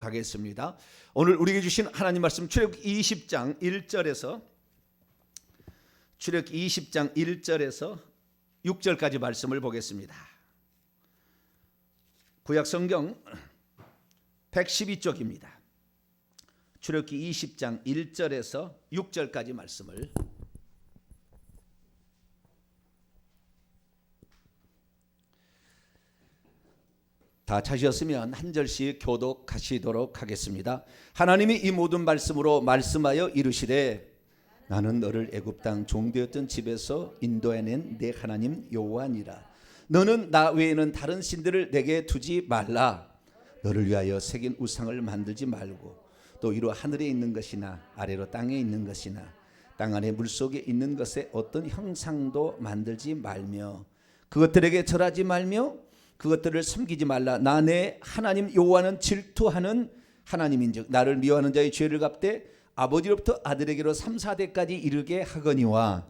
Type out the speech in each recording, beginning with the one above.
가겠습니다. 오늘 우리에게 주신 하나님 말씀 출애굽기 20장 1절에서 6절까지 말씀을 보겠습니다. 구약 성경 112쪽입니다. 출애굽기 20장 1절에서 6절까지 말씀을 다 찾으셨으면 한 절씩 교독하시도록 하겠습니다. 하나님이 이 모든 말씀으로 말씀하여 이르시되 나는 너를 애굽 땅 종되었던 집에서 인도해낸 내 하나님 여호와니라. 너는 나 외에는 다른 신들을 내게 두지 말라. 너를 위하여 새긴 우상을 만들지 말고 또 위로 하늘에 있는 것이나 아래로 땅에 있는 것이나 땅 안에 물속에 있는 것에 어떤 형상도 만들지 말며 그것들에게 절하지 말며 그것들을 섬기지 말라. 나 내 하나님 여호와는 질투하는 하나님인즉 나를 미워하는 자의 죄를 갚되 아버지로부터 아들에게로 3, 4대까지 이르게 하거니와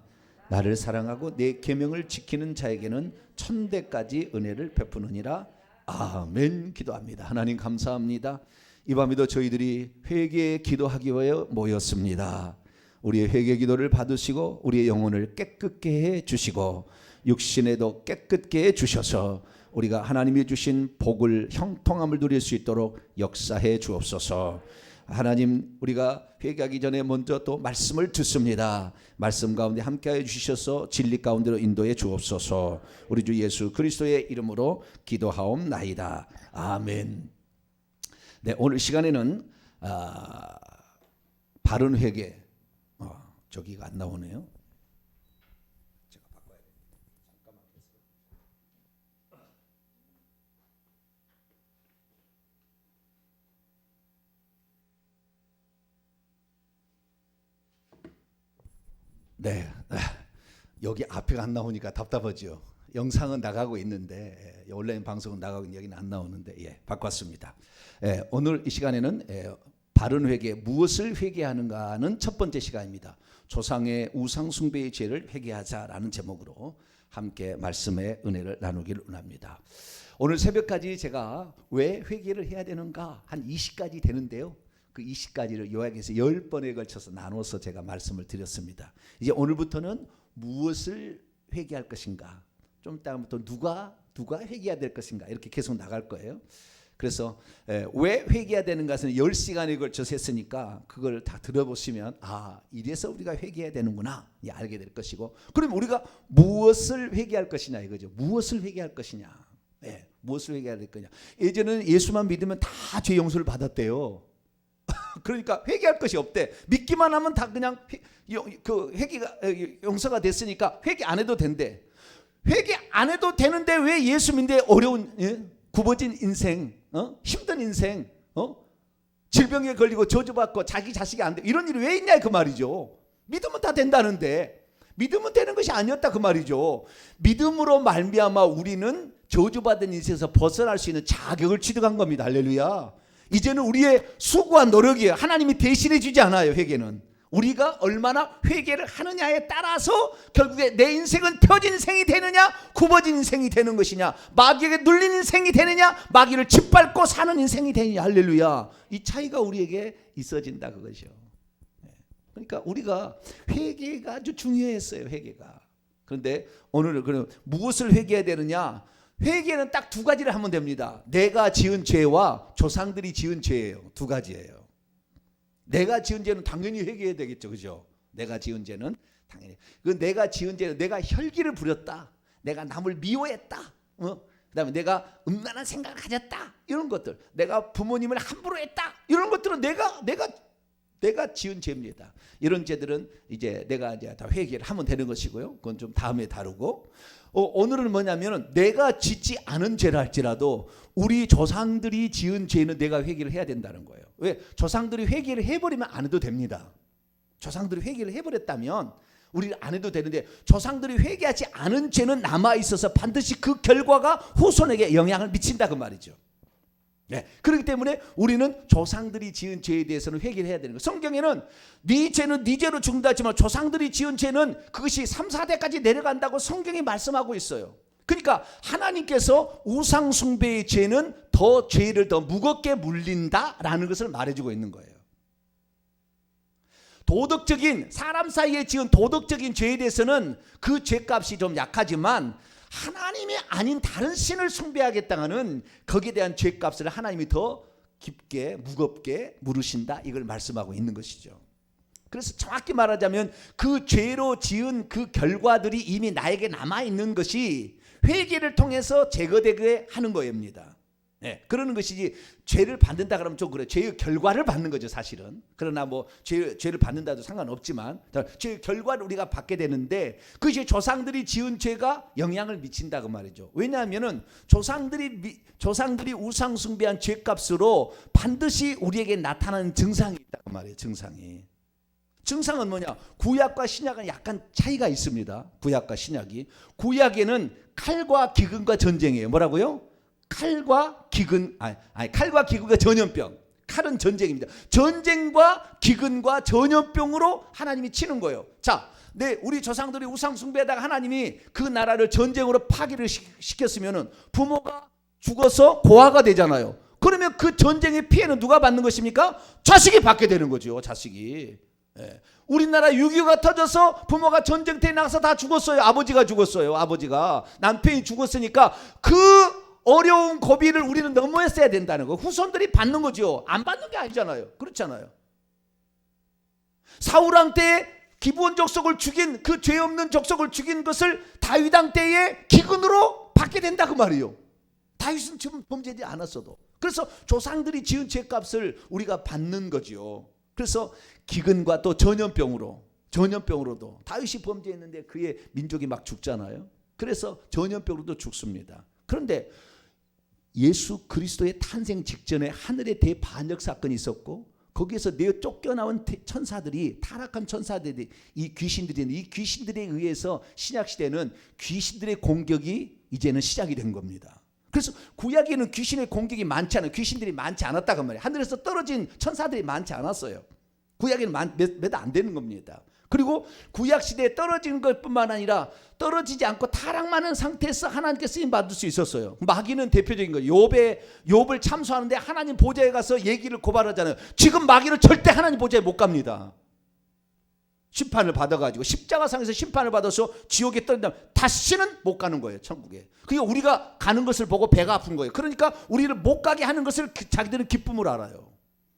나를 사랑하고 내 계명을 지키는 자에게는 1000대까지 은혜를 베푸느니라. 아멘. 기도합니다. 하나님 감사합니다. 이 밤에도 저희들이 회개의 기도하기 위하여 모였습니다. 우리의 회개 기도를 받으시고 우리의 영혼을 깨끗게 해 주시고 육신에도 깨끗게 해 주셔서 우리가 하나님이 주신 복을 형통함을 누릴 수 있도록 역사해 주옵소서. 하나님, 우리가 회개하기 전에 먼저 또 말씀을 듣습니다. 말씀 가운데 함께하여 주셔서 진리 가운데로 인도해 주옵소서. 우리 주 예수 그리스도의 이름으로 기도하옵나이다. 아멘. 네, 오늘 시간에는 바른 회개. 저기가 안 나오네요. 네, 여기 앞에가 안 나오니까 답답하죠. 영상은 나가고 있는데 온라인 방송은 나가고 있는데 여기는 안 나오는데 바꿨습니다. 오늘 이 시간에는 바른 회개, 무엇을 회개하는가는 첫 번째 시간입니다. 조상의 우상 숭배의 죄를 회개하자라는 제목으로 함께 말씀의 은혜를 나누기를 원합니다. 오늘 새벽까지 제가 왜 회개를 해야 되는가 한 20가지 되는데요. 그 20가지를 요약해서 10번에 걸쳐서 나눠서 제가 말씀을 드렸습니다. 이제 오늘부터는 무엇을 회개할 것인가, 좀 이따부터 누가 회개해야 될 것인가 이렇게 계속 나갈 거예요. 그래서 왜 회개해야 되는 것은 10시간에 걸쳐서 했으니까 그걸 다 들어보시면 이래서 우리가 회개해야 되는구나 알게 될 것이고, 그럼 우리가 무엇을 회개할 것이냐 이거죠. 무엇을 회개할 것이냐. 무엇을 회개해야 될 거냐. 예전에는 예수만 믿으면 다 죄 용서를 받았대요. 그러니까 회개할 것이 없대. 믿기만 하면 다 그냥 그 회개가 용서가 됐으니까 회개 안 해도 된대. 회개 안 해도 되는데 왜 예수 믿는데 어려운 굽어진 인생, 힘든 인생, 질병에 걸리고 저주받고 자기 자식이 안 돼, 이런 일이 왜 있냐 그 말이죠. 믿으면 다 된다는데 믿으면 되는 것이 아니었다 그 말이죠. 믿음으로 말미암아 우리는 저주받은 인생에서 벗어날 수 있는 자격을 취득한 겁니다. 할렐루야. 이제는 우리의 수고와 노력이에요. 하나님이 대신해 주지 않아요. 회개는 우리가 얼마나 회개를 하느냐에 따라서 결국에 내 인생은 펴진 인생이 되느냐 굽어진 인생이 되는 것이냐, 마귀에게 눌린 인생이 되느냐 마귀를 짓밟고 사는 인생이 되느냐. 할렐루야. 이 차이가 우리에게 있어진다 그것이요. 그러니까 우리가 회개가 아주 중요했어요. 회개가. 그런데 오늘은 그럼 무엇을 회개해야 되느냐. 회개는 딱 두 가지를 하면 됩니다. 내가 지은 죄와 조상들이 지은 죄예요. 두 가지예요. 내가 지은 죄는 당연히 회개해야 되겠죠. 그죠? 내가 지은 죄는 당연히. 그 내가 지은 죄는 내가 혈기를 부렸다. 내가 남을 미워했다. 그다음에 내가 음란한 생각을 가졌다. 이런 것들. 내가 부모님을 함부로 했다. 이런 것들은 내가 지은 죄입니다. 이런 죄들은 이제 내가 이제 다 회개를 하면 되는 것이고요. 그건 좀 다음에 다루고. 오늘은 뭐냐면은 내가 짓지 않은 죄라 할지라도 우리 조상들이 지은 죄는 내가 회개를 해야 된다는 거예요. 왜? 조상들이 회개를 해버리면 안 해도 됩니다. 조상들이 회개를 해버렸다면 우리는 안 해도 되는데 조상들이 회개하지 않은 죄는 남아 있어서 반드시 그 결과가 후손에게 영향을 미친다 그 말이죠. 그렇기 때문에 우리는 조상들이 지은 죄에 대해서는 회개를 해야 되는 거예요. 성경에는 네 죄는 네 죄로 죽는다 하지만 조상들이 지은 죄는 그것이 3, 4대까지 내려간다고 성경이 말씀하고 있어요. 그러니까 하나님께서 우상 숭배의 죄는 더 죄를 더 무겁게 물린다라는 것을 말해주고 있는 거예요. 도덕적인 사람 사이에 지은 도덕적인 죄에 대해서는 그 죄값이 좀 약하지만 하나님이 아닌 다른 신을 숭배하겠다는 거기에 대한 죄값을 하나님이 더 깊게 무겁게 물으신다, 이걸 말씀하고 있는 것이죠. 그래서 정확히 말하자면 그 죄로 지은 그 결과들이 이미 나에게 남아있는 것이 회개를 통해서 제거되게 하는 거입니다. 네, 그러는 것이지 죄를 받는다 그러면 좀 그래, 죄의 결과를 받는 거죠 사실은. 그러나 뭐 죄를 받는다도 상관없지만 죄의 결과를 우리가 받게 되는데, 그것이 조상들이 지은 죄가 영향을 미친다 그 말이죠. 왜냐하면은 조상들이 우상 숭배한 죄값으로 반드시 우리에게 나타나는 증상이 있다 그 말이에요. 증상은 뭐냐? 구약과 신약은 약간 차이가 있습니다. 구약과 신약이. 구약에는 칼과 기근과 전쟁이에요. 뭐라고요? 칼과 기근과 전염병. 칼은 전쟁입니다. 전쟁과 기근과 전염병으로 하나님이 치는 거예요. 자, 우리 조상들이 우상 숭배하다가 하나님이 그 나라를 전쟁으로 파괴를 시켰으면은 부모가 죽어서 고아가 되잖아요. 그러면 그 전쟁의 피해는 누가 받는 것입니까? 자식이 받게 되는 거죠. 자식이. 예. 우리나라 6.25가 터져서 부모가 전쟁터에 나가서 다 죽었어요. 아버지가 죽었어요. 아버지가. 남편이 죽었으니까 그 어려운 고비를 우리는 넘어했어야 된다는 거. 후손들이 받는 거죠. 안 받는 게 아니잖아요. 그렇잖아요. 사울왕 때에 기브온 족속을 죽인, 그 죄 없는 족속을 죽인 것을 다윗왕 때에 기근으로 받게 된다 그 말이에요. 다윗은 지금 범죄하지 않았어도. 그래서 조상들이 지은 죄값을 우리가 받는 거죠. 그래서 기근과 또 전염병으로도 다윗이 범죄했는데 그의 민족이 막 죽잖아요. 그래서 전염병으로도 죽습니다. 그런데 예수 그리스도의 탄생 직전에 하늘에 대반역 사건이 있었고, 거기에서 내어 쫓겨나온 천사들이, 타락한 천사들이, 이 귀신들에 의해서 신약시대는 귀신들의 공격이 이제는 시작이 된 겁니다. 그래서 구약에는 귀신의 공격이 많지 않아요. 귀신들이 많지 않았다고 말이에요. 하늘에서 떨어진 천사들이 많지 않았어요. 구약에는 몇 안 되는 겁니다. 그리고 구약 시대에 떨어지는 것뿐만 아니라 떨어지지 않고 타락하는 상태에서 하나님께 쓰임 받을 수 있었어요. 마귀는 대표적인 거예요. 욥을 참소하는데 하나님 보좌에 가서 얘기를 고발하잖아요. 지금 마귀는 절대 하나님 보좌에 못 갑니다. 심판을 받아가지고 십자가상에서 심판을 받아서 지옥에 떨어진다면 다시는 못 가는 거예요. 천국에. 그러니까 우리가 가는 것을 보고 배가 아픈 거예요. 그러니까 우리를 못 가게 하는 것을 자기들은 기쁨을 알아요.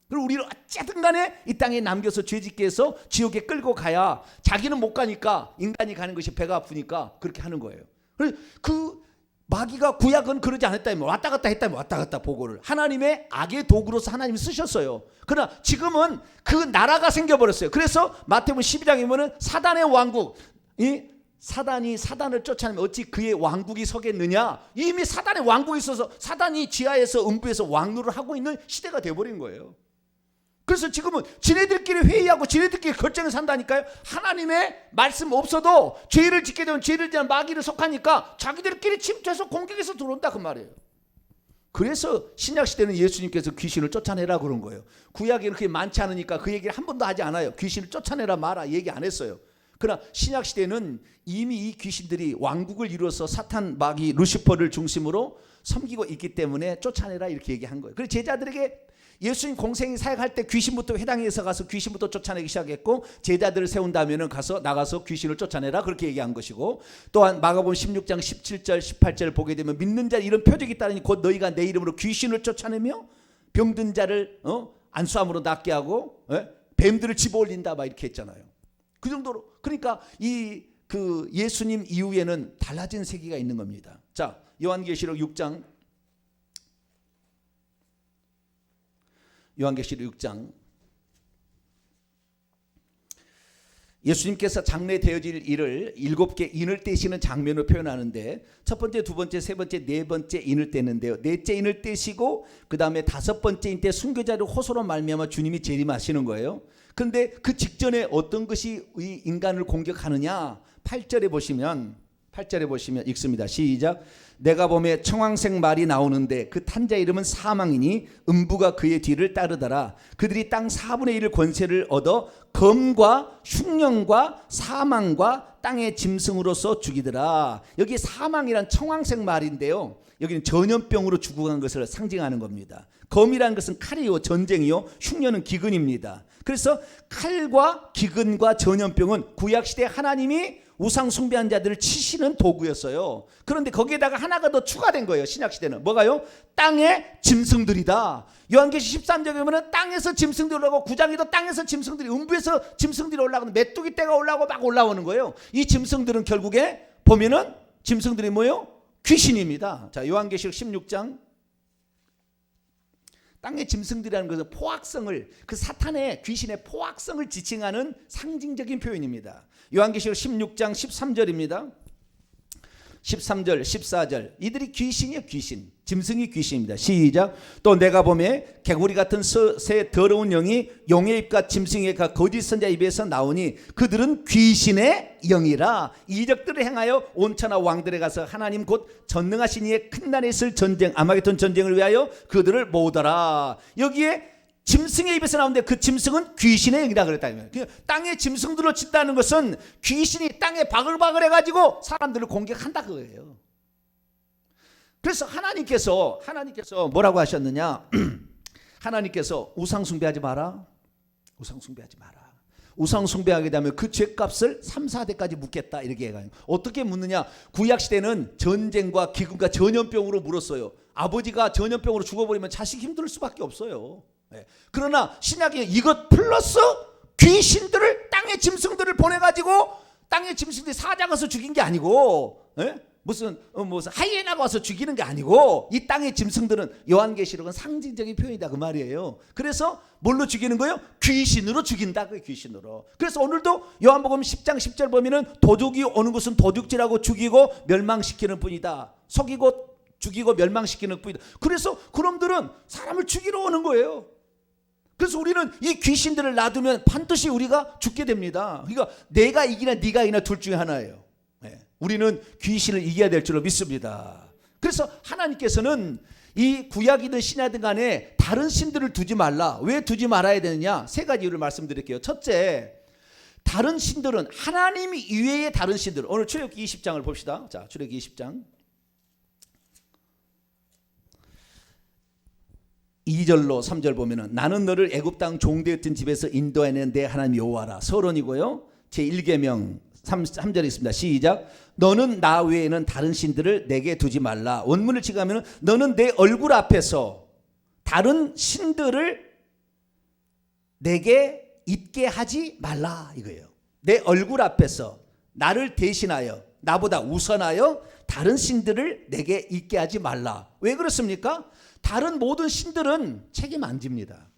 그리고 우리를 어쨌든 간에 이 땅에 남겨서 죄짓게 해서 지옥에 끌고 가야 자기는 못 가니까, 인간이 가는 것이 배가 아프니까 그렇게 하는 거예요. 그 마귀가 구약은 그러지 않았다면 왔다 갔다 했다면 왔다 갔다 보고를 하나님의 악의 도구로서 하나님이 쓰셨어요. 그러나 지금은 그 나라가 생겨버렸어요. 그래서 마태복음 12장에 보면 사단의 왕국, 사단이 사단을 쫓아내면 어찌 그의 왕국이 서겠느냐. 이미 사단의 왕국이 있어서 사단이 지하에서 음부에서 왕노를 하고 있는 시대가 되어버린 거예요. 그래서 지금은 지네들끼리 회의하고 지네들끼리 결정을 산다니까요. 하나님의 말씀 없어도 죄를 짓게 되면 죄를 지은 마귀를 속하니까 자기들끼리 침투해서 공격해서 들어온다 그 말이에요. 그래서 신약시대는 예수님께서 귀신을 쫓아내라 그런 거예요. 구약에는 그게 많지 않으니까 그 얘기를 한 번도 하지 않아요. 귀신을 쫓아내라 마라 얘기 안 했어요. 그러나 신약시대는 이미 이 귀신들이 왕국을 이루어서 사탄, 마귀, 루시퍼를 중심으로 섬기고 있기 때문에 쫓아내라 이렇게 얘기한 거예요. 그래서 제자들에게 예수님 공생이 사역할 때 귀신부터 회당에서 가서 귀신부터 쫓아내기 시작했고, 제자들을 세운 다음에는 나가서 귀신을 쫓아내라 그렇게 얘기한 것이고, 또한 마가복음 16장 17절 18절 보게 되면 믿는 자 이런 표적이 따르니 곧 너희가 내 이름으로 귀신을 쫓아내며 병든 자를 안수함으로 낫게 하고 뱀들을 집어올린다 막 이렇게 했잖아요. 그 정도로. 그러니까 그 예수님 이후에는 달라진 세계가 있는 겁니다. 자, 요한계시록 6장 예수님께서 장래 되어질 일을 7개 인을 떼시는 장면으로 표현하는데, 첫 번째, 두 번째, 세 번째, 네 번째 인을 떼는데요. 넷째 인을 떼시고 그 다음에 다섯 번째 인 때 순교자를 호소로 말미암아 주님이 재림하시는 거예요. 그런데 그 직전에 어떤 것이 이 인간을 공격하느냐, 8절에 보시면 8절에 보시면 읽습니다. 시작. 내가 보매 청황색 말이 나오는데 그 탄 자 이름은 사망이니 음부가 그의 뒤를 따르더라. 그들이 땅 4분의 1을 권세를 얻어 검과 흉령과 사망과 땅의 짐승으로서 죽이더라. 여기 사망이란 청황색 말인데요, 여기는 전염병으로 죽어간 것을 상징하는 겁니다. 검이라는 것은 칼이요 전쟁이요, 흉년은 기근입니다. 그래서 칼과 기근과 전염병은 구약시대 하나님이 우상 숭배한 자들을 치시는 도구였어요. 그런데 거기에다가 하나가 더 추가된 거예요. 신약시대는 뭐가요? 땅의 짐승들이다. 요한계시 13장에 보면 땅에서 짐승들이 올라오고, 9장에도 땅에서 짐승들이, 음부에서 짐승들이 올라오는, 메뚜기 떼가 올라오고 막 올라오는 거예요. 이 짐승들은 결국에 보면은 짐승들이 뭐예요? 귀신입니다. 자, 요한계시록 16장. 땅의 짐승들이라는 것은 포악성을, 그 사탄의 귀신의 포악성을 지칭하는 상징적인 표현입니다. 요한계시록 16장 13절입니다. 13절 14절 이들이 귀신이에요. 귀신, 짐승이 귀신입니다. 시작. 또 내가 보매 개구리 같은 새 더러운 영이 용의 입과 짐승의 가 거짓 선자 입에서 나오니 그들은 귀신의 영이라. 이적들을 행하여 온천하 왕들에 가서 하나님 곧 전능하신 이의 큰 날에 있을 전쟁, 아마겟돈 전쟁을 위하여 그들을 모으더라. 여기에 짐승의 입에서 나오는데 그 짐승은 귀신의 영이라 그랬다. 땅에 짐승들로 친다는 것은 귀신이 땅에 바글바글 해가지고 사람들을 공격한다 그거예요. 그래서 하나님께서 뭐라고 하셨느냐? 하나님께서 우상 숭배하지 마라. 우상 숭배하지 마라. 우상 숭배하게 되면 그 죄값을 3, 4대까지 묻겠다 이렇게 해가지고. 어떻게 묻느냐? 구약시대는 전쟁과 기근과 전염병으로 물었어요. 아버지가 전염병으로 죽어버리면 자식이 힘들 수밖에 없어요. 그러나 신약에 이것 플러스 귀신들을, 땅의 짐승들을 보내가지고 땅의 짐승들이 사자가서 죽인 게 아니고 무슨 하이에나가 와서 죽이는 게 아니고 이 땅의 짐승들은 요한계시록은 상징적인 표현이다 그 말이에요. 그래서 뭘로 죽이는 거예요? 귀신으로 죽인다. 그 귀신으로. 그래서 오늘도 요한복음 10장 10절 보면은 도둑이 오는 것은 도둑질하고 죽이고 멸망시키는 뿐이다. 속이고 죽이고 멸망시키는 뿐이다. 그래서 그놈들은 사람을 죽이러 오는 거예요. 그래서 우리는 이 귀신들을 놔두면 반드시 우리가 죽게 됩니다. 그러니까 내가 이기나 네가 이기나 둘 중에 하나예요. 우리는 귀신을 이겨야 될 줄로 믿습니다. 그래서 하나님께서는 이 구약이든 신약이든 간에 다른 신들을 두지 말라. 왜 두지 말아야 되느냐? 세 가지 이유를 말씀드릴게요. 첫째, 다른 신들은 하나님 이외의 다른 신들. 오늘 출애굽기 20장을 봅시다. 자, 출애굽기 20장 2절로 3절 보면은 나는 너를 애굽 땅 종되었던 집에서 인도해낸 내 하나님 여호와라. 서론이고요. 제1계명 3절에 있습니다. 시작. 너는 나 외에는 다른 신들을 내게 두지 말라. 원문을 지가면은 너는 내 얼굴 앞에서 다른 신들을 내게 있게 하지 말라 이거예요. 내 얼굴 앞에서 나를 대신하여, 나보다 우선하여 다른 신들을 내게 있게 하지 말라. 왜 그렇습니까? 다른 모든 신들은 책임 안 집니다.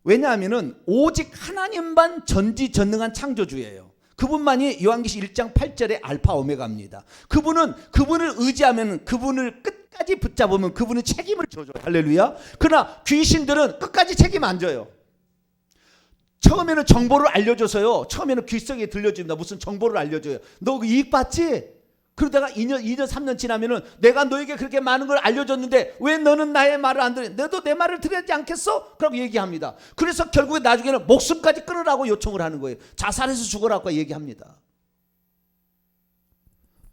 왜냐하면 오직 하나님만 전지전능한 창조주예요. 그분만이 요한계시 1장 8절에 알파 오메가입니다. 그분을 의지하면, 그분을 끝까지 붙잡으면 그분은 책임을 져줘요. 할렐루야. 그러나 귀신들은 끝까지 책임 안 져요. 처음에는 정보를 알려줘서요. 처음에는 귀 속에 들려줍니다. 무슨 정보를 알려줘요. 너 그 이익 받지? 그러다가 2년 3년 지나면은 내가 너에게 그렇게 많은 걸 알려줬는데 왜 너는 나의 말을 안 들어? 너도 내 말을 들어야지 않겠어? 그라고 얘기합니다. 그래서 결국에 나중에는 목숨까지 끊으라고 요청을 하는 거예요. 자살해서 죽으라고 얘기합니다.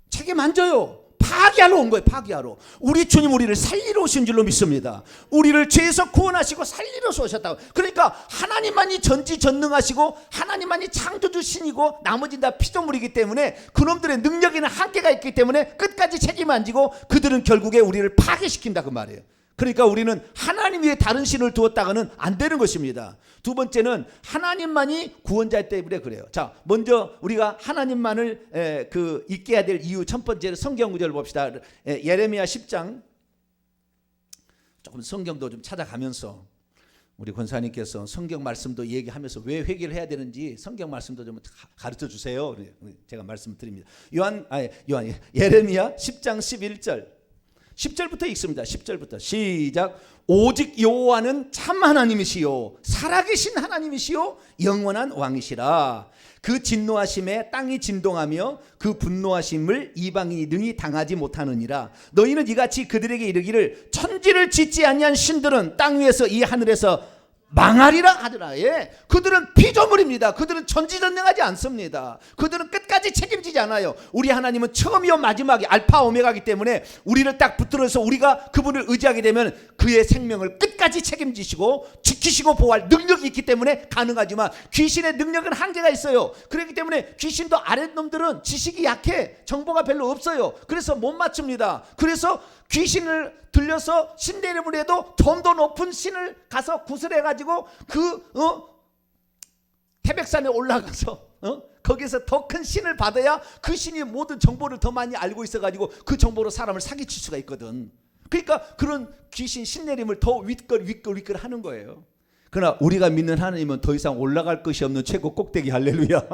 책임 안 져요. 파괴하러 온 거예요. 파괴하러. 우리 주님 우리를 살리러 오신 줄로 믿습니다. 우리를 죄에서 구원하시고 살리러 오셨다고. 그러니까 하나님만이 전지전능하시고 하나님만이 창조주신이고 나머지는 다 피조물이기 때문에 그놈들의 능력에는 한계가 있기 때문에 끝까지 책임 안 지고 그들은 결국에 우리를 파괴시킨다 그 말이에요. 그러니까 우리는 하나님 위에 다른 신을 두었다가는 안 되는 것입니다. 두 번째는 하나님만이 구원자 때문에 그래요. 자, 먼저 우리가 하나님만을 있게 해야 될 이유 첫 번째로 성경 구절을 봅시다. 예레미야 10장 조금 성경도 좀 찾아가면서 우리 권사님께서 성경 말씀도 얘기하면서 왜 회개를 해야 되는지 성경 말씀도 좀 가르쳐 주세요. 제가 말씀드립니다. 예레미야 10장 11절 10절부터 읽습니다. 10절부터 시작. 오직 여호와는 참 하나님이시요 살아계신 하나님이시요 영원한 왕이시라. 그 진노하심에 땅이 진동하며 그 분노하심을 이방인이 능히 당하지 못하느니라. 너희는 이같이 그들에게 이르기를 천지를 짓지 아니한 신들은 땅 위에서 이 하늘에서 망하리라 하더라. 예. 그들은 피조물입니다. 그들은 전지전능하지 않습니다. 그들은 끝까지 책임지지 않아요. 우리 하나님은 처음이요 마지막이 알파 오메가이기 때문에 우리를 딱 붙들어서 우리가 그분을 의지하게 되면 그의 생명을 끝까지 책임지시고 지키시고 보호할 능력이 있기 때문에 가능하지만 귀신의 능력은 한계가 있어요. 그렇기 때문에 귀신도 아랫놈들은 지식이 약해. 정보가 별로 없어요. 그래서 못 맞춥니다. 그래서 귀신을 들려서 신내림을 해도 좀 더 높은 신을 가서 구슬해가지고 태백산에 올라가서 거기서 더 큰 신을 받아야 그 신이 모든 정보를 더 많이 알고 있어가지고 그 정보로 사람을 사기칠 수가 있거든. 그러니까 그런 귀신 신내림을 더 윗걸 하는 거예요. 그러나 우리가 믿는 하나님은 더 이상 올라갈 것이 없는 최고 꼭대기. 할렐루야.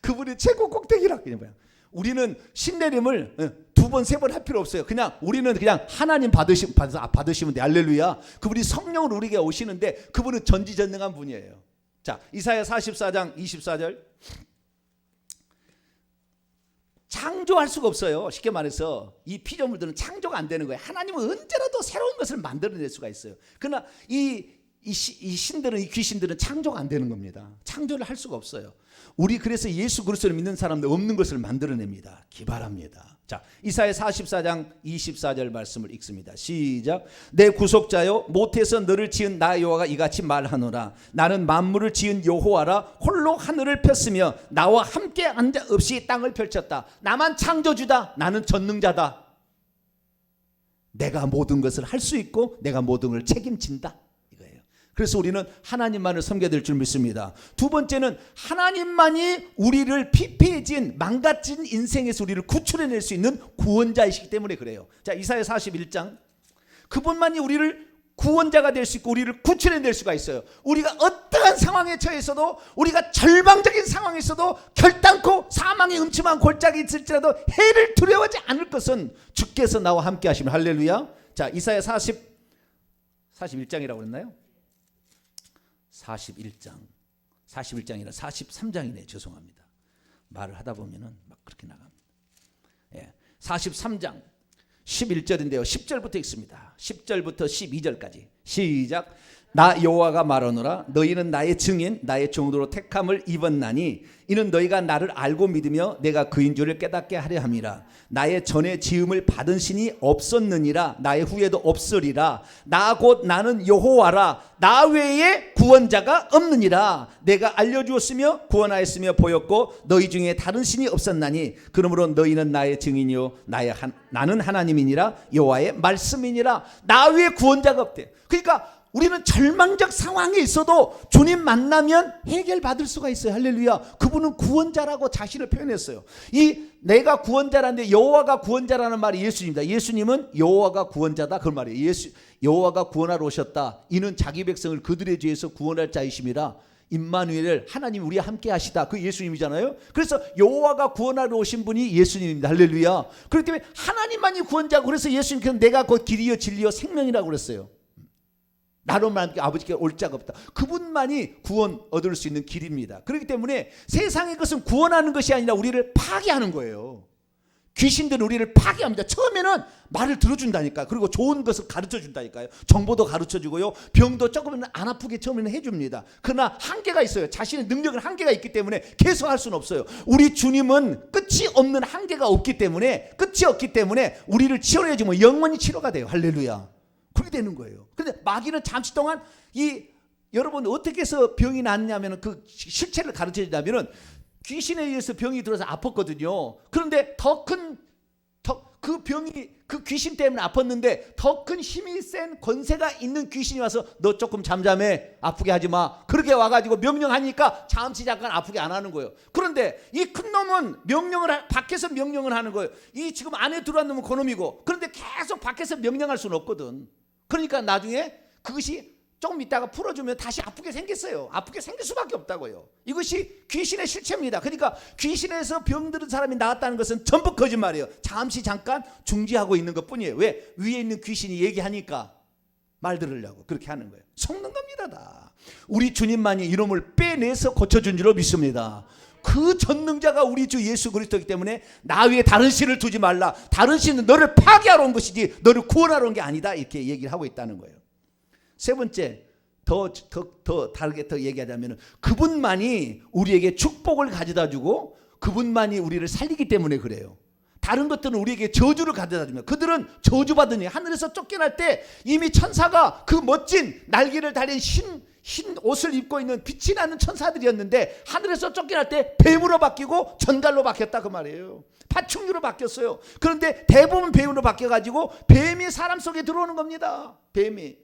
그분이 최고 꼭대기라. 그냥 뭐야. 우리는 신내림을 2번 3번 할 필요 없어요. 그냥 우리는 그냥 하나님 받으시면 돼. 할렐루야. 그분이 성령으로 우리에게 오시는데 그분은 전지전능한 분이에요. 자, 이사야 44장 24절. 창조할 수가 없어요. 쉽게 말해서 이 피조물들은 창조가 안 되는 거예요. 하나님은 언제라도 새로운 것을 만들어낼 수가 있어요. 그러나 이 신들은, 이 귀신들은 창조가 안 되는 겁니다. 창조를 할 수가 없어요. 우리 그래서 예수 그리스도를 믿는 사람들 없는 것을 만들어냅니다. 기발합니다. 자, 이사야 44장 24절 말씀을 읽습니다. 시작. 내 구속자여 모태에서 너를 지은 나 여호와가 이같이 말하노라. 나는 만물을 지은 여호와라. 홀로 하늘을 폈으며 나와 함께 한 자 없이 땅을 펼쳤다. 나만 창조주다. 나는 전능자다. 내가 모든 것을 할 수 있고 내가 모든 걸 책임진다. 그래서 우리는 하나님만을 섬겨야 될 줄 믿습니다. 두 번째는 하나님만이 우리를 피폐해진 망가진 인생에서 우리를 구출해낼 수 있는 구원자이시기 때문에 그래요. 자, 이사야 41장. 그분만이 우리를 구원자가 될 수 있고 우리를 구출해낼 수가 있어요. 우리가 어떠한 상황에 처해서도, 우리가 절망적인 상황에 있어도 결단코 사망의 음침한 골짜기 있을지라도 해를 두려워하지 않을 것은 주께서 나와 함께 하시면. 할렐루야. 자, 이사야 41장이라고 그랬나요? 41장이나 43장이네. 죄송합니다. 말을 하다 보면은 막 그렇게 나갑니다. 예, 43장 11절인데요. 10절부터 읽습니다. 10절부터 12절까지 시작. 나 여호와가 말하노라. 너희는 나의 증인 나의 종으로 택함을 입었나니 이는 너희가 나를 알고 믿으며 내가 그인 줄을 깨닫게 하려 함이라. 나의 전에 지음을 받은 신이 없었느니라. 나의 후에도 없으리라. 나 곧 나는 여호와라. 나 외에 구원자가 없느니라. 내가 알려주었으며 구원하였으며 보였고 너희 중에 다른 신이 없었나니 그러므로 너희는 나의 증인이요 나는 하나님이니라. 여호와의 말씀이니라. 나 외에 구원자가 없대. 그러니까 우리는 절망적 상황에 있어도 주님 만나면 해결받을 수가 있어요. 할렐루야. 그분은 구원자라고 자신을 표현했어요. 이 내가 구원자라는데 여호와가 구원자라는 말이 예수님입니다. 예수님은 여호와가 구원자다 그 말이에요. 여호와가 구원하러 오셨다. 이는 자기 백성을 그들의 죄에서 구원할 자이심이라. 임마누엘 하나님 우리와 함께 하시다. 그 예수님이잖아요. 그래서 여호와가 구원하러 오신 분이 예수님입니다. 할렐루야. 그렇기 때문에 하나님만이 구원자고 그래서 예수님께서 내가 곧 길이요 진리요 생명이라고 그랬어요. 나로만 아버지께 올 자가 없다. 그분만이 구원 얻을 수 있는 길입니다. 그렇기 때문에 세상의 것은 구원하는 것이 아니라 우리를 파괴하는 거예요. 귀신들은 우리를 파괴합니다. 처음에는 말을 들어준다니까. 그리고 좋은 것을 가르쳐준다니까요. 정보도 가르쳐주고요. 병도 조금은 안 아프게 처음에는 해줍니다. 그러나 한계가 있어요. 자신의 능력은 한계가 있기 때문에 계속 할 수는 없어요. 우리 주님은 끝이 없는 한계가 없기 때문에, 끝이 없기 때문에 우리를 치료해주면 영원히 치료가 돼요. 할렐루야. 그렇게 되는 거예요. 그런데 마귀는 잠시 동안 여러분 어떻게 해서 병이 낫냐면 그 실체를 가르쳐 주냐면은 귀신에 의해서 병이 들어서 아팠거든요. 그런데 그 병이 그 귀신 때문에 아팠는데 더 큰 힘이 센 권세가 있는 귀신이 와서 너 조금 잠잠해, 아프게 하지 마. 그렇게 와가지고 명령하니까 잠시 잠깐 아프게 안 하는 거예요. 그런데 이 큰 놈은 밖에서 명령을 하는 거예요. 이 지금 안에 들어온 놈은 그놈이고, 그런데 계속 밖에서 명령할 수는 없거든. 그러니까 나중에 그것이 조금 있다가 풀어주면 다시 아프게 생겼어요. 아프게 생길 수밖에 없다고요. 이것이 귀신의 실체입니다. 그러니까 귀신에서 병들은 사람이 나았다는 것은 전부 거짓말이에요. 잠깐 중지하고 있는 것뿐이에요. 왜? 위에 있는 귀신이 얘기하니까 말 들으려고 그렇게 하는 거예요. 속는 겁니다. 다. 우리 주님만이 이놈을 빼내서 고쳐준 줄로 믿습니다. 그 전능자가 우리 주 예수 그리스도이기 때문에 나 위에 다른 신을 두지 말라. 다른 신은 너를 파괴하러 온 것이지 너를 구원하러 온 게 아니다. 이렇게 얘기를 하고 있다는 거예요. 세 번째, 더 다르게 더 얘기하자면 그분만이 우리에게 축복을 가져다 주고 그분만이 우리를 살리기 때문에 그래요. 다른 것들은 우리에게 저주를 가져다 주면 그들은 저주받으니 하늘에서 쫓겨날 때 이미 천사가 그 멋진 날개를 달린 흰 옷을 입고 있는 빛이 나는 천사들이었는데 하늘에서 쫓겨날 때 뱀으로 바뀌고 전갈로 바뀌었다 그 말이에요. 파충류로 바뀌었어요. 그런데 대부분 뱀으로 바뀌어가지고 뱀이 사람 속에 들어오는 겁니다. 뱀이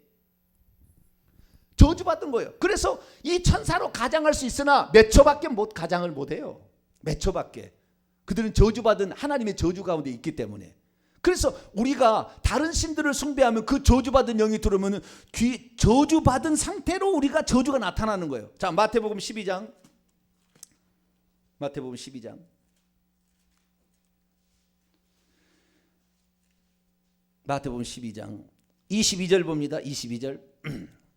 저주받은 거예요. 그래서 이 천사로 가장할 수 있으나 몇 초밖에 가장을 못해요. 몇 초밖에. 그들은 저주받은 하나님의 저주 가운데 있기 때문에. 그래서 우리가 다른 신들을 숭배하면 그 저주받은 영이 들어오면 저주받은 상태로 우리가 저주가 나타나는 거예요. 자, 마태복음 12장. 마태복음 12장. 마태복음 12장 22절 봅니다. 22절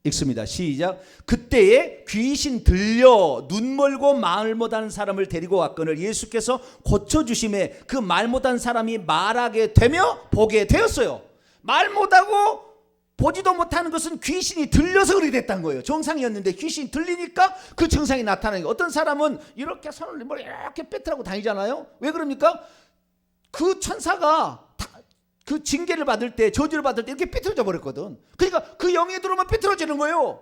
읽습니다. 시작. 그때에 귀신 들려 눈 멀고 말 못하는 사람을 데리고 왔거늘 예수께서 고쳐주심에 그 말 못한 사람이 말하게 되며 보게 되었어요. 말 못하고 보지도 못하는 것은 귀신이 들려서 그렇게 됐다는 거예요. 정상이었는데 귀신이 들리니까 그 증상이 나타나는 거예요. 어떤 사람은 이렇게 손을 이렇게 빼트라고 다니잖아요. 왜 그럽니까? 그 천사가 그 징계를 받을 때 저주를 받을 때 이렇게 삐뚤어져 버렸거든. 그러니까 그 영이 들어오면 삐뚤어지는 거예요.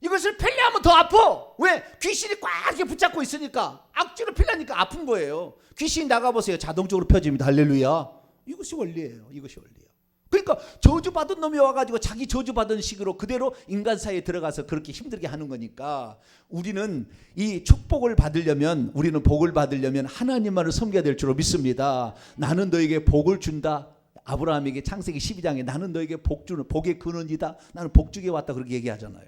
이것을 펠레하면 더 아파. 왜? 귀신이 꽉 이렇게 붙잡고 있으니까 악취를 펠레니까 아픈 거예요. 귀신이 나가보세요. 자동적으로 펴집니다. 할렐루야. 이것이 원리예요. 이것이 원리예요. 그러니까 저주받은 놈이 와가지고 자기 저주받은 식으로 그대로 인간 사이에 들어가서 그렇게 힘들게 하는 거니까 우리는 이 축복을 받으려면 우리는 복을 받으려면 하나님만을 섬겨야 될 줄로 믿습니다. 나는 너에게 복을 준다. 아브라함에게 창세기 12장에 나는 너에게 복 주는 복의 근원이다. 나는 복 주게 왔다 그렇게 얘기하잖아요.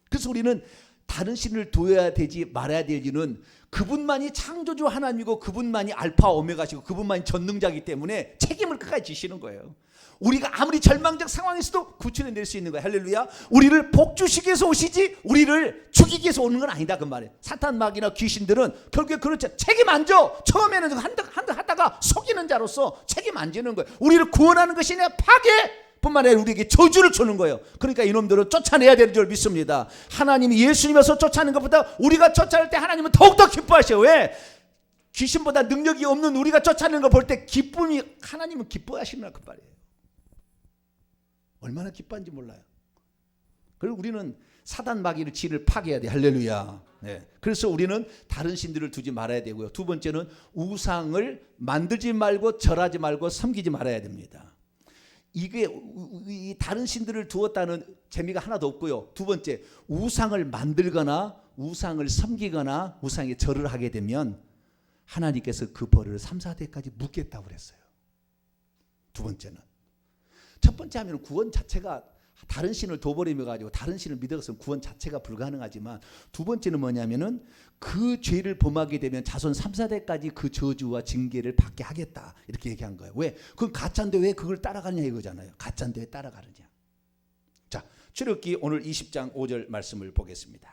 그래서 우리는 다른 신을 둬야 되지 말아야 될지는 그분만이 창조주 하나님이고 그분만이 알파 오메가시고 그분만이 전능자이기 때문에 책임을 끝까지 지시는 거예요. 우리가 아무리 절망적 상황에서도 구출해낼 수 있는 거예요. 할렐루야. 우리를 복 주시기 위해서 오시지 우리를 죽이기 위해서 오는 건 아니다 그 말이에요. 사탄 마귀나 귀신들은 결국에 그렇죠. 책임 안 져. 처음에는 한다 하다가 속이는 자로서 책임 안 지는 거예요. 우리를 구원하는 것이 아니라 파괴뿐만 아니라 우리에게 저주를 주는 거예요. 그러니까 이놈들은 쫓아내야 되는 줄 믿습니다. 하나님이 예수님에서 쫓아내는 것보다 우리가 쫓아낼 때 하나님은 더욱더 기뻐하셔요. 왜? 귀신보다 능력이 없는 우리가 쫓아내는 걸 볼 때 기쁨이 하나님은 기뻐하시는 그 말이에요. 얼마나 기뻐한지 몰라요. 그리고 우리는 사단 마귀를 지를 파괴해야 돼. 할렐루야. 네. 그래서 우리는 다른 신들을 두지 말아야 되고요. 두 번째는 우상을 만들지 말고 절하지 말고 섬기지 말아야 됩니다. 이게 이 다른 신들을 두었다는 재미가 하나도 없고요. 두 번째, 우상을 만들거나 우상을 섬기거나 우상에 절을 하게 되면 하나님께서 그 벌을 3, 4대까지 묻겠다고 그랬어요. 두 번째는. 첫 번째 하면 구원 자체가 다른 신을 둬버리며 가지고 다른 신을 믿어서는 구원 자체가 불가능하지만 두 번째는 뭐냐면은 그 죄를 범하게 되면 자손 3, 4대까지 그 저주와 징계를 받게 하겠다 이렇게 얘기한 거예요. 왜? 그건 가짜인데 왜 그걸 따라가느냐 이거잖아요. 가짜인데 왜 따라가느냐. 자, 출애굽기 오늘 20장 5절 말씀을 보겠습니다.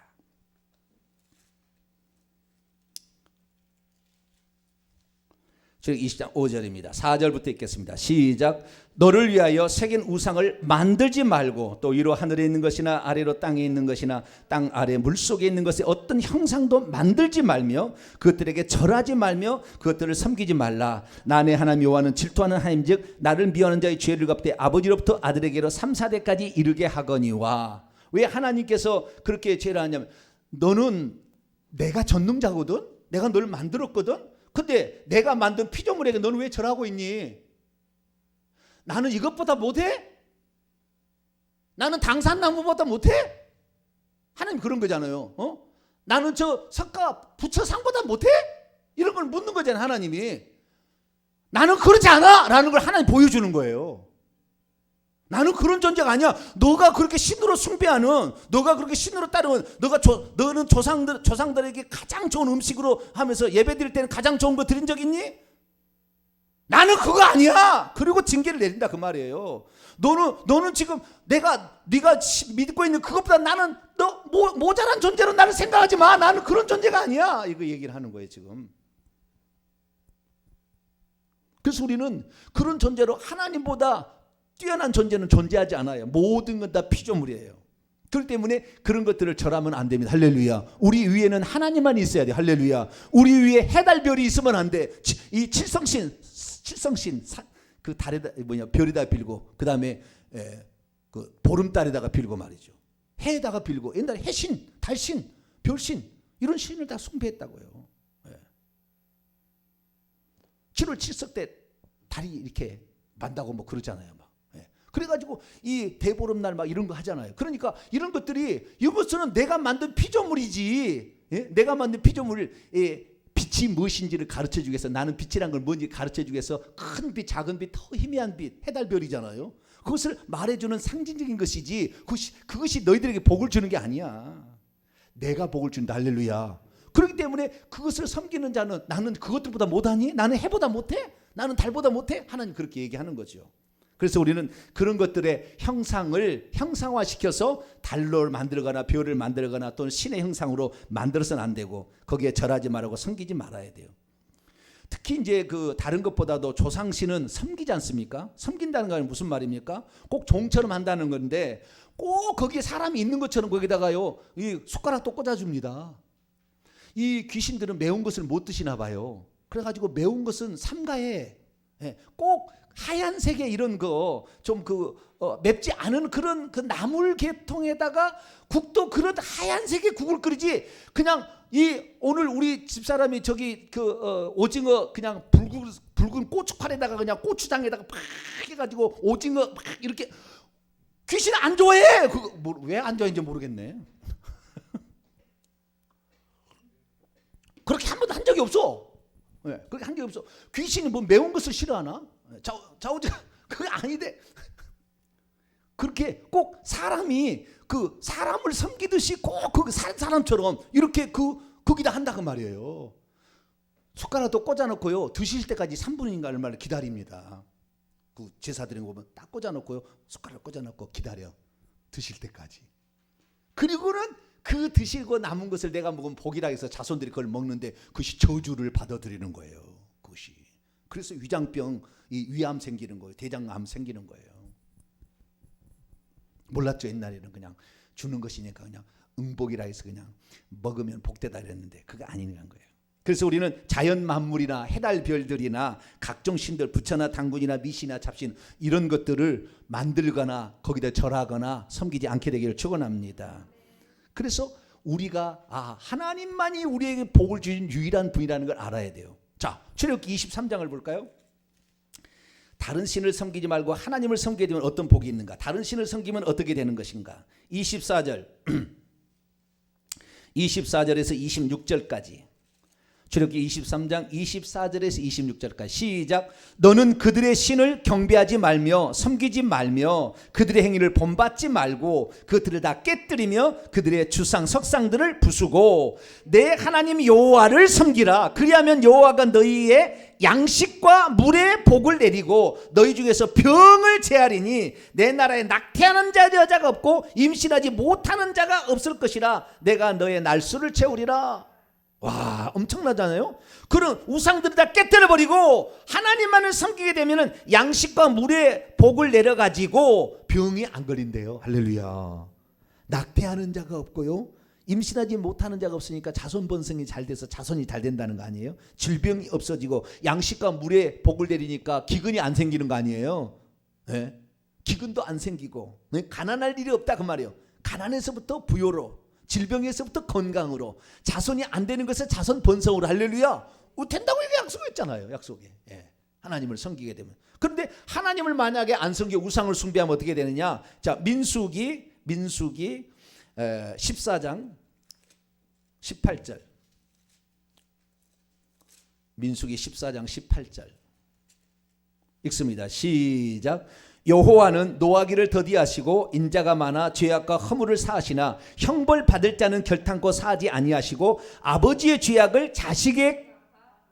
출애굽기 20장 5절입니다. 4절부터 읽겠습니다. 시작. 너를 위하여 새긴 우상을 만들지 말고 또 위로 하늘에 있는 것이나 아래로 땅에 있는 것이나 땅 아래 물속에 있는 것의 어떤 형상도 만들지 말며 그것들에게 절하지 말며 그것들을 섬기지 말라. 나 내 하나님 여호와는 질투하는 하나님즉 나를 미워하는 자의 죄를 갚되 아버지로부터 아들에게로 3, 4대까지 이르게 하거니와. 왜 하나님께서 그렇게 죄를 하냐면 너는 내가 전능자거든. 내가 너를 만들었거든. 근데 내가 만든 피조물에게 너는 왜 절하고 있니? 나는 이것보다 못해? 나는 당산나무보다 못해? 하나님 그런 거잖아요. 나는 저 석가 부처상보다 못해? 이런 걸 묻는 거잖아요. 하나님이. 나는 그렇지 않아! 라는 걸 하나님 보여주는 거예요. 나는 그런 존재가 아니야. 너가 그렇게 신으로 숭배하는, 너가 그렇게 신으로 따르는, 너는 조상들에게 가장 좋은 음식으로 하면서 예배 드릴 때는 가장 좋은 거 드린 적 있니? 나는 그거 아니야. 그리고 징계를 내린다 그 말이에요. 너는 지금 네가 믿고 있는 그것보다 나는 너 모자란 존재로 나를 생각하지 마. 나는 그런 존재가 아니야. 이거 얘기를 하는 거예요 지금. 그래서 우리는 그런 존재로 하나님보다 뛰어난 존재는 존재하지 않아요. 모든 건 다 피조물이에요. 그렇기 때문에 그런 것들을 절하면 안 됩니다. 할렐루야. 우리 위에는 하나님만 있어야 돼. 할렐루야. 우리 위에 해달별이 있으면 안 돼. 이 칠성신 그 달에다 별에다 빌고 그 다음에 그 보름달에다가 빌고 말이죠. 해에다가 빌고 옛날에 해신, 달신, 별신 이런 신을 다 숭배했다고요. 7월 7석 때 달이 이렇게 만다고 뭐 그러잖아요. 막. 그래가지고 이 대보름날 막 이런 거 하잖아요. 그러니까 이런 것들이 이것은 내가 만든 피조물이지. 내가 만든 피조물을 빛이 무엇인지를 가르쳐주기 위해서 나는 빛이란 걸 뭔지 가르쳐주기 위해서 큰 빛, 작은 빛, 더 희미한 빛, 해달별이잖아요. 그것을 말해주는 상징적인 것이지 그것이 너희들에게 복을 주는 게 아니야. 내가 복을 준다. 할렐루야. 그렇기 때문에 그것을 섬기는 자는 나는 그것들보다 못하니? 나는 해보다 못해? 나는 달보다 못해? 하나님 그렇게 얘기하는 거죠. 그래서 우리는 그런 것들의 형상을 형상화시켜서 달로 만들거나 별을 만들거나 또는 신의 형상으로 만들어서는 안 되고 거기에 절하지 말고 섬기지 말아야 돼요. 특히 이제 그 다른 것보다도 조상신은 섬기지 않습니까? 섬긴다는 건 무슨 말입니까? 꼭 종처럼 한다는 건데 꼭 거기에 사람이 있는 것처럼 거기다가요 이 숟가락도 꽂아줍니다. 이 귀신들은 매운 것을 못 드시나 봐요. 그래가지고 매운 것은 삼가에 꼭 하얀색의 이런 거 좀 맵지 않은 그런 그 나물 계통에다가 국도 그런 하얀색의 국을 끓이지 그냥 오늘 우리 집사람이 저기 오징어 그냥 붉은 고춧가루에다가 그냥 고추장에다가 팍 해가지고 오징어 막 이렇게 귀신 안 좋아해. 왜 안 좋아하는지 모르겠네. 그렇게 한 번도 한 적이 없어. 그렇게 한 적이 없어. 귀신이 뭐 매운 것을 싫어하나? 좌우지가 그게 아닌데 그렇게 꼭 사람이 그 사람을 섬기듯이 꼭 그 사람처럼 이렇게 거기다 한다고 말이에요. 숟가락도 꽂아놓고요 드실 때까지 3분인가 얼마를 기다립니다. 그 제사드린 거 보면 딱 꽂아놓고요 숟가락 꽂아놓고 기다려 드실 때까지. 그리고는 그 드시고 남은 것을 내가 먹으면 복이라 해서 자손들이 그걸 먹는데 그것이 저주를 받아들이는 거예요. 그것이. 그래서 위장병, 위암 생기는 거예요. 대장암 생기는 거예요. 몰랐죠. 옛날에는 그냥 주는 것이니까 그냥 응복이라 해서 그냥 먹으면 복되다 이랬는데 그게 아니라는 거예요. 그래서 우리는 자연 만물이나 해달 별들이나 각종 신들 부처나 당군이나 미신이나 잡신 이런 것들을 만들거나 거기다 절하거나 섬기지 않게 되기를 축원합니다. 그래서 우리가 하나님만이 우리에게 복을 주신 유일한 분이라는 걸 알아야 돼요. 자, 출애굽기 23장을 볼까요? 다른 신을 섬기지 말고 하나님을 섬기게 되면 어떤 복이 있는가? 다른 신을 섬기면 어떻게 되는 것인가? 24절 24절에서 26절까지 출애굽기 23장 24절에서 26절까지 시작. 너는 그들의 신을 경배하지 말며 섬기지 말며 그들의 행위를 본받지 말고 그들을 다 깨뜨리며 그들의 주상 석상들을 부수고 내 하나님 여호와를 섬기라. 그리하면 여호와가 너희의 양식과 물의 복을 내리고 너희 중에서 병을 제하리니 내 나라에 낙태하는 여자가 없고 임신하지 못하는 자가 없을 것이라. 내가 너의 날수를 채우리라. 와, 엄청나잖아요. 그런 우상들을 다 깨뜨려버리고 하나님만을 섬기게 되면 양식과 물의 복을 내려가지고 병이 안 걸린대요. 할렐루야. 낙태하는 자가 없고요 임신하지 못하는 자가 없으니까 자손 번성이 잘 돼서 자손이 잘 된다는 거 아니에요? 질병이 없어지고 양식과 물의 복을 내리니까 기근이 안 생기는 거 아니에요? 네? 기근도 안 생기고 가난할 일이 없다 그 말이에요. 가난에서부터 부요로 질병에서부터 건강으로 자손이 안 되는 것을 자손 번성으로. 할렐루야. 된다고 이게 약속했잖아요. 약속에. 하나님을 섬기게 되면. 그런데 하나님을 만약에 안 섬기고 우상을 숭배하면 어떻게 되느냐? 자, 민수기 14장 18절. 민수기 14장 18절 읽습니다. 시작. 여호와는 노하기를 더디하시고 인자가 많아 죄악과 허물을 사하시나 형벌 받을 자는 결탄코 사하지 아니하시고 아버지의 죄악을 자식에게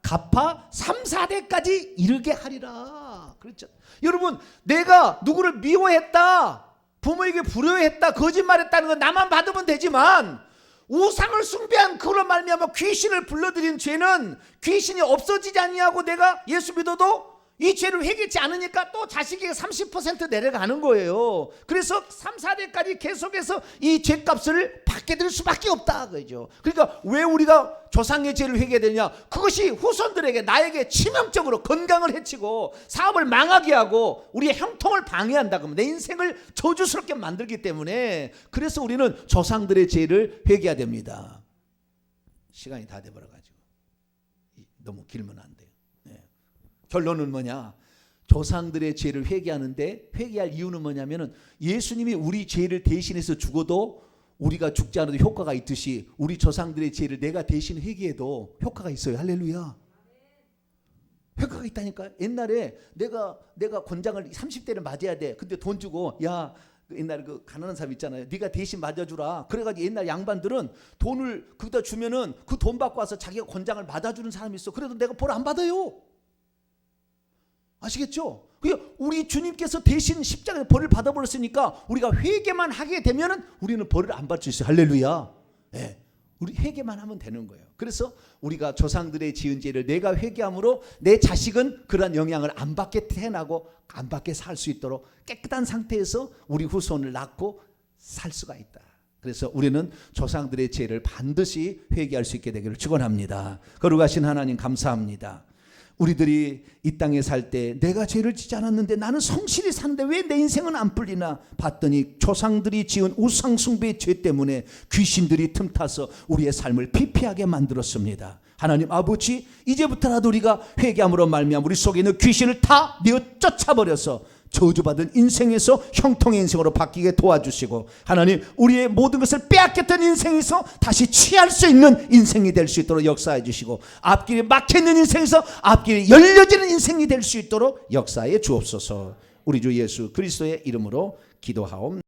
갚아 3, 4대까지 이르게 하리라. 그렇죠. 여러분, 내가 누구를 미워했다, 부모에게 불효했다, 거짓말했다는 건 나만 받으면 되지만 우상을 숭배한 그걸로 말미암아 귀신을 불러들인 죄는 귀신이 없어지지 아니하고 내가 예수 믿어도 이 죄를 회개치 않으니까 또 자식에게 30% 내려가는 거예요. 그래서 3, 4대까지 계속해서 이 죄값을 받게 될 수밖에 없다 그죠. 그러니까 왜 우리가 조상의 죄를 회개해야 되냐? 그것이 후손들에게, 나에게 치명적으로 건강을 해치고 사업을 망하게 하고 우리의 형통을 방해한다 그러면 내 인생을 저주스럽게 만들기 때문에, 그래서 우리는 조상들의 죄를 회개해야 됩니다. 시간이 다 돼버려가지고 너무 길면 안 돼요. 결론은 뭐냐? 조상들의 죄를 회개하는데, 회개할 이유는 뭐냐면은 예수님이 우리 죄를 대신해서 죽어도 우리가 죽지 않아도 효과가 있듯이 우리 조상들의 죄를 내가 대신 회개해도 효과가 있어요. 할렐루야. 효과가 있다니까. 옛날에 내가 권장을 30대를 맞아야 돼. 근데 돈 주고, 야, 옛날에 그 가난한 사람 있잖아요. 네가 대신 맞아주라. 그래가지고 옛날 양반들은 돈을 거기다 주면은 그 돈 받고 와서 자기가 권장을 맞아주는 사람이 있어. 그래도 내가 벌 안 받아요. 아시겠죠? 우리 주님께서 대신 십자가에 벌을 받아버렸으니까 우리가 회개만 하게 되면은 우리는 벌을 안 받을 수 있어요. 할렐루야. 네. 우리 회개만 하면 되는 거예요. 그래서 우리가 조상들의 지은 죄를 내가 회개함으로 내 자식은 그런 영향을 안 받게 태어나고 안 받게 살 수 있도록 깨끗한 상태에서 우리 후손을 낳고 살 수가 있다. 그래서 우리는 조상들의 죄를 반드시 회개할 수 있게 되기를 축원합니다. 거룩하신 하나님 감사합니다. 우리들이 이 땅에 살 때 내가 죄를 짓지 않았는데 나는 성실히 사는데 왜 내 인생은 안 풀리나 봤더니 조상들이 지은 우상숭배의 죄 때문에 귀신들이 틈타서 우리의 삶을 피폐하게 만들었습니다. 하나님 아버지, 이제부터라도 우리가 회개함으로 말미암아 우리 속에 있는 귀신을 다 내어 쫓아버려서 저주받은 인생에서 형통의 인생으로 바뀌게 도와주시고, 하나님 우리의 모든 것을 빼앗겼던 인생에서 다시 취할 수 있는 인생이 될 수 있도록 역사해 주시고, 앞길이 막혀있는 인생에서 앞길이 열려지는 인생이 될 수 있도록 역사해 주옵소서. 우리 주 예수 그리스도의 이름으로 기도하옵나이다.